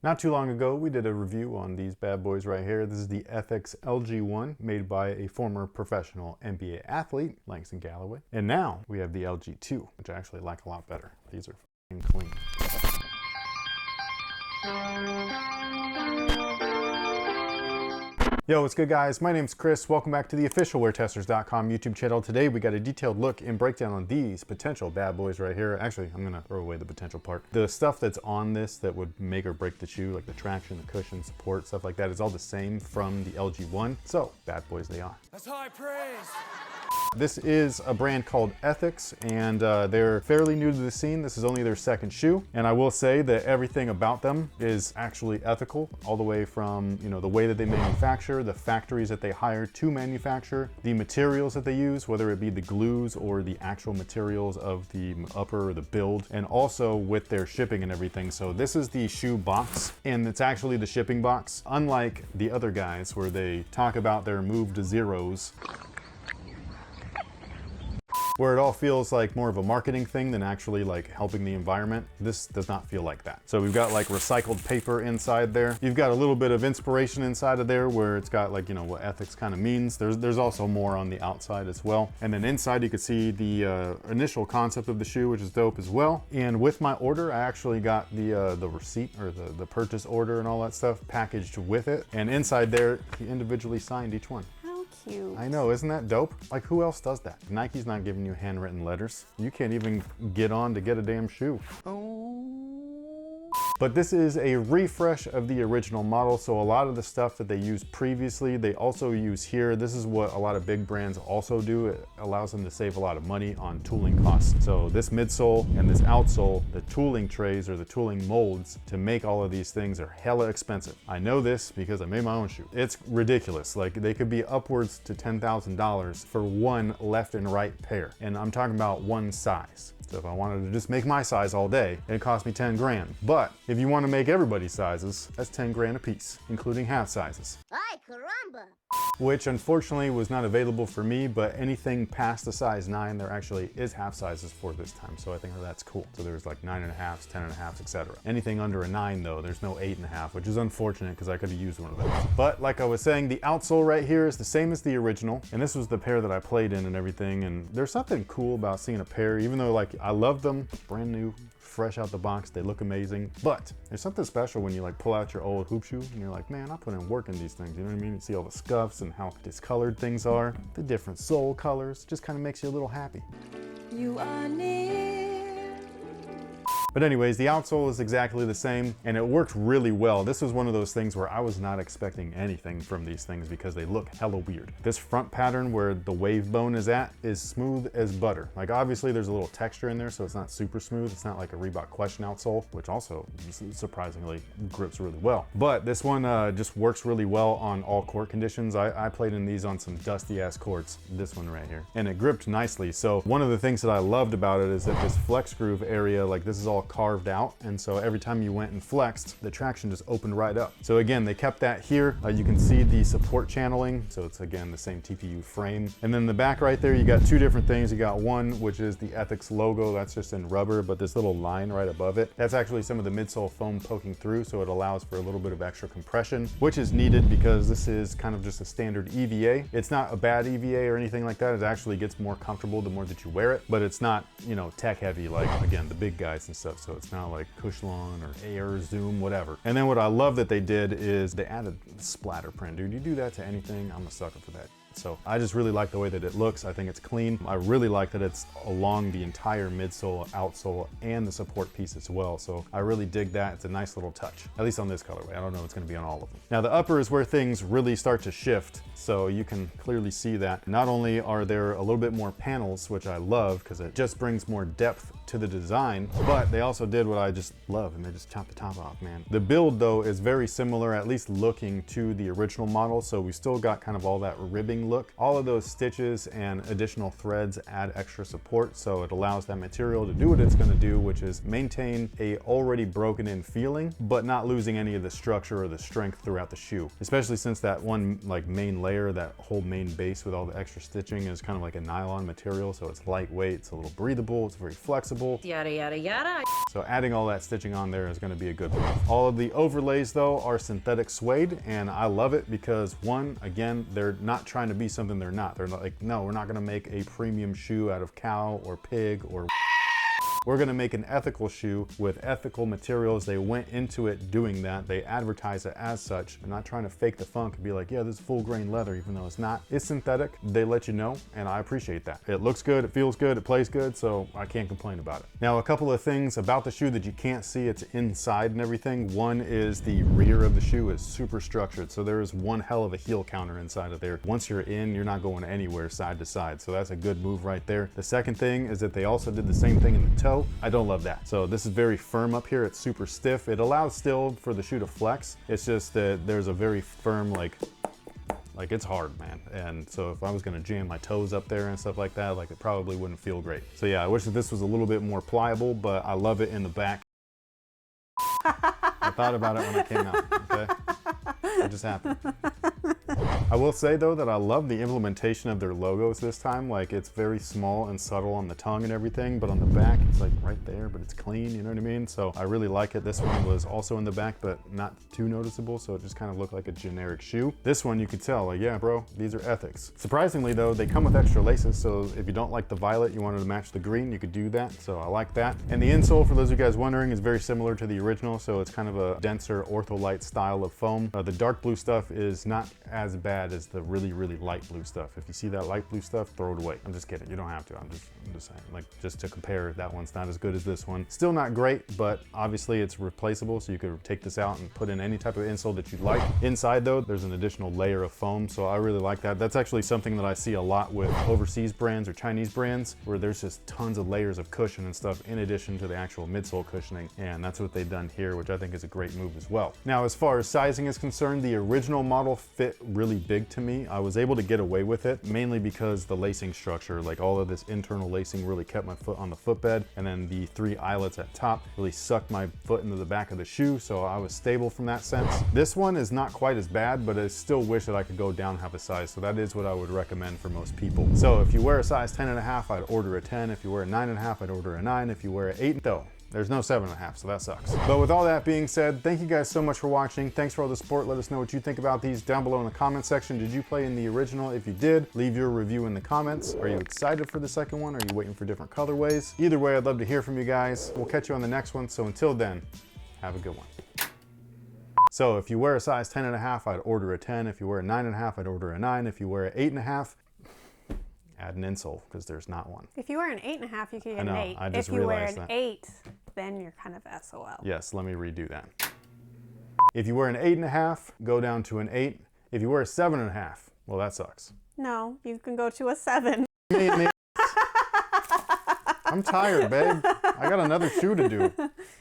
Not too long ago, we did a review on these bad boys right here. This is the Ethics LG1, made by a former professional NBA athlete, Langston Galloway. And now we have the LG2, which I actually like a lot better. These are f***ing clean. Yo, what's good, guys? My name's Chris. Welcome back to the official WearTesters.com YouTube channel. Today we got a detailed look and breakdown on these potential bad boys right here. Actually, I'm gonna throw away the potential part. The stuff that's on this that would make or break the shoe, like the traction, the cushion, support, stuff like that, is all the same from the LG1. So, bad boys they are. That's high praise. This is a brand called Ethics, and they're fairly new to the scene. This is only their second shoe, and I will say that everything about them is actually ethical, all the way from, you know, the way that they manufacture, the factories that they hire to manufacture, the materials that they use, whether it be the glues or the actual materials of the upper or the build, and also with their shipping and everything. So this is the shoe box, and it's actually the shipping box. Unlike the other guys where they talk about their move to zeros, where it all feels like more of a marketing thing than actually like helping the environment. This does not feel like that. So we've got like recycled paper inside there. You've got a little bit of inspiration inside of there where it's got like, you know, what ethics kind of means. There's also more on the outside as well. And then inside you can see the initial concept of the shoe, which is dope as well. And with my order, I actually got the receipt or the purchase order and all that stuff packaged with it. And inside there, he individually signed each one. Cute. I know, isn't that dope? Like, who else does that? Nike's not giving you handwritten letters. You can't even get on to get a damn shoe. But this is a refresh of the original model, so a lot of the stuff that they used previously, they also use here. This is what a lot of big brands also do. It allows them to save a lot of money on tooling costs. So this midsole and this outsole, the tooling trays or the tooling molds to make all of these things are hella expensive. I know this because I made my own shoe. It's ridiculous. Like, they could be upwards to $10,000 for one left and right pair. And I'm talking about one size. So if I wanted to just make my size all day, it'd cost me 10 grand. But if you want to make everybody's sizes, that's 10 grand a piece, including half sizes. Ay, caramba! Which unfortunately was not available for me, but anything past a size 9, there actually is half sizes for this time. So I think that's cool. So there's like 9.5s, 10.5s, etc. Anything under a 9 though, there's no 8.5, which is unfortunate because I could have used one of those. But like I was saying, the outsole right here is the same as the original. And this was the pair that I played in and everything. And there's something cool about seeing a pair, even though like I love them, brand new, fresh out the box, they look amazing. But there's something special when you like pull out your old hoop shoe and you're like, man, I put in work in these things, you know what I mean? You see all the scuffs and how discolored things are, the different sole colors, just kind of makes you a little happy. You are near. But anyways, the outsole is exactly the same and it worked really well. This was one of those things where I was not expecting anything from these things because they look hella weird. This front pattern where the wave bone is at is smooth as butter. Like, obviously there's a little texture in there, so it's not super smooth. It's not like a Reebok Question outsole, which also surprisingly grips really well. But this one just works really well on all court conditions. I played in these on some dusty ass courts, this one right here, and it gripped nicely. So one of the things that I loved about it is that this flex groove area, like this is all carved out, and so every time you went and flexed, the traction just opened right up. So again, they kept that here. You can see the support channeling, so it's again the same TPU frame. And then the back right there, you got two different things. You got one which is the Ethics logo, that's just in rubber, but this little line right above it, that's actually some of the midsole foam poking through, so it allows for a little bit of extra compression, which is needed because this is kind of just a standard EVA. It's not a bad EVA or anything like that. It actually gets more comfortable the more that you wear it, but it's not, you know, tech heavy like, again, the big guys and stuff. So it's not like Cushlon or Air, Zoom, whatever. And then what I love that they did is they added splatter print. Dude, you do that to anything, I'm a sucker for that. So I just really like the way that it looks. I think it's clean. I really like that it's along the entire midsole, outsole, and the support piece as well. So I really dig that. It's a nice little touch, at least on this colorway. I don't know if it's gonna be on all of them. Now the upper is where things really start to shift. So you can clearly see that. Not only are there a little bit more panels, which I love because it just brings more depth to the design, but they also did what I just love, and they just chopped the top off, man. The build though is very similar, at least looking, to the original model. So we still got kind of all that ribbing look. All of those stitches and additional threads add extra support, so it allows that material to do what it's going to do, which is maintain a already broken in feeling, but not losing any of the structure or the strength throughout the shoe. Especially since that one like main layer, that whole main base with all the extra stitching is kind of like a nylon material, so it's lightweight, it's a little breathable, it's very flexible. comfortable. Yada, yada, yada. So adding all that stitching on there is going to be a good move. All of the overlays though are synthetic suede, and I love it because one, again, they're not trying to be something they're not. They're not like, no, we're not going to make a premium shoe out of cow or pig or we're gonna make an ethical shoe with ethical materials. They went into it doing that. They advertise it as such. They're not trying to fake the funk and be like, yeah, this is full grain leather, even though it's not. It's synthetic. They let you know, and I appreciate that. It looks good, it feels good, it plays good, so I can't complain about it. Now, a couple of things about the shoe that you can't see, it's inside and everything. One is the rear of the shoe is super structured, so there is one hell of a heel counter inside of there. Once you're in, you're not going anywhere side to side, so that's a good move right there. The second thing is that they also did the same thing in the toe. I don't love that. So this is very firm up here. It's super stiff. It allows still for the shoe to flex. It's just that there's a very firm, like it's hard, man. And so if I was gonna jam my toes up there and stuff like that, like it probably wouldn't feel great. So yeah, I wish that this was a little bit more pliable, but I love it in the back. I thought about it when I came out, okay? It just happened. I will say though that I love the implementation of their logos this time. Like it's very small and subtle on the tongue and everything, but on the back it's like right there, but it's clean, you know what I mean? So I really like it. This one was also in the back, but not too noticeable, so it just kind of looked like a generic shoe. This one you could tell, like, yeah, bro, these are Ethics. Surprisingly though, they come with extra laces, so if you don't like the violet, you wanted to match the green, you could do that, so I like that. And the insole, for those of you guys wondering, is very similar to the original, so it's kind of a denser ortholite style of foam. The dark blue stuff is not as bad as the really light blue stuff. If you see that light blue stuff, throw it away. I'm just kidding, you don't have to. I'm just saying, like, just to compare, that one's not as good as this one. Still not great, but obviously it's replaceable, so you could take this out and put in any type of insole that you'd like. Inside though, there's an additional layer of foam, so I really like that. That's actually something that I see a lot with overseas brands or Chinese brands, where there's just tons of layers of cushion and stuff in addition to the actual midsole cushioning, and that's what they've done here, which I think is a great move as well. Now, as far as sizing is concerned, the original model fit really big to me. I was able to get away with it mainly because the lacing structure, like all of this internal lacing, really kept my foot on the footbed, and then the 3 eyelets at top really sucked my foot into the back of the shoe, so I was stable from that sense. This one is not quite as bad, but I still wish that I could go down half a size, so that is what I would recommend for most people. So if you wear a size 10.5, I'd order a 10. If you wear a 9.5, I'd order a 9. If you wear an 8, though, there's no 7.5, so that sucks. But with all that being said, thank you guys so much for watching. Thanks for all the support. Let us know what you think about these down below in the comment section. Did you play in the original? If you did, leave your review in the comments. Are you excited for the second one? Are you waiting for different colorways? Either way, I'd love to hear from you guys. We'll catch you on the next one. So until then, have a good one. So if you wear a size 10.5, I'd order a 10. If you wear a 9.5, I'd order a 9. If you wear an 8.5, add an insole, because there's not one. If you wear an 8.5, you can get an 8. I just if you wear realized an that. 8, then you're kind of SOL. Yes, let me redo that. If you wear an 8.5, go down to an 8. If you wear a 7.5, well, that sucks. No, you can go to a 7. I'm tired, babe. I got another shoe to do.